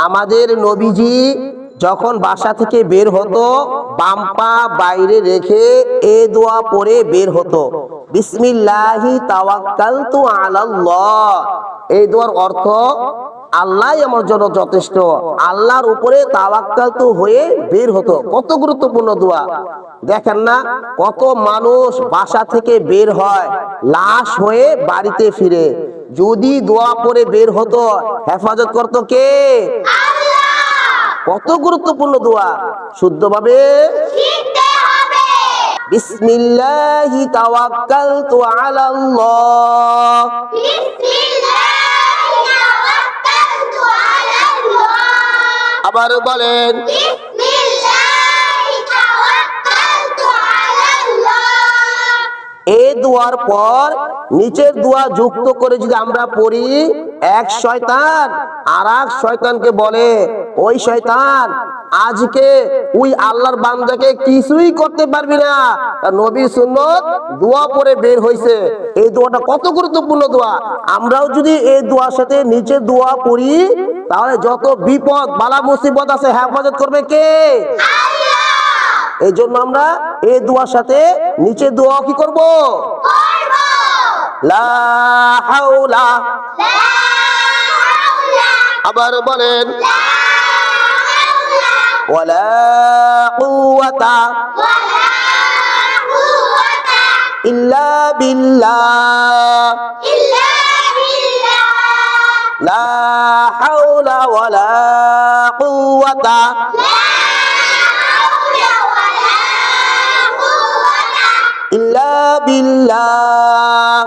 আমাদের নবীজি যখন বাসা থেকে বের হতো বাম পা বাইরে রেখে এই দোয়া পড়ে বের হতো, বিসমিল্লাহি তাওয়াক্কালতু আলাল্লাহ। এই দোয়ার অর্থ আল্লাহই আমার জন্য যথেষ্ট, আল্লাহর উপরে তাওয়াক্কালতু হয়ে বের হতো। কত গুরুত্বপূর্ণ দোয়া দেখেন না, কত মানুষ বাসা থেকে বের হয় লাশ হয়ে বাড়িতে ফিরে। যদি দোয়া পড়ে বের হতো হেফাজত করতো কে? কত গুরুত্বপূর্ণ দোয়া, শুদ্ধভাবে শিখতে হবে। বিসমিল্লাহি তাওয়াক্কালতু আলাল্লাহ, বিসমিল্লাহি তাওয়াক্কালতু আলাল্লাহ। আবার বলেন, বিসমিল্লাহি তাওয়াক্কালতু আলাল্লাহ। এই দোয়ার পর নিচের দোয়া যুক্ত করে যদি আমরা পড়ি, এক শয়তান আর এক শয়তানকে বলে, ওই শয়তান আজকে ওই আল্লাহর বান্দাকে কিছুই করতে পারবি না, নবীর সুন্নত দোয়া পড়ে বের হইছে। এই দোয়াটা কত গুরুত্বপূর্ণ দোয়া। আমরাও যদি এই দোয়ার সাথে নিচে দোয়া পড়ি তাহলে যত বিপদ বালা মুসিবত আছে হেফাজত করবে কে? এই জন্য আমরা এই দোয়ার সাথে নিচে দোয়া কি করব? লা হাওলা, আবার বলেন, ওয়ালা কুওয়াতা ইল্লা বিল্লাহ, লা হাওলা ওয়ালা কুওয়াতা ইল্লা বিল্লাহ।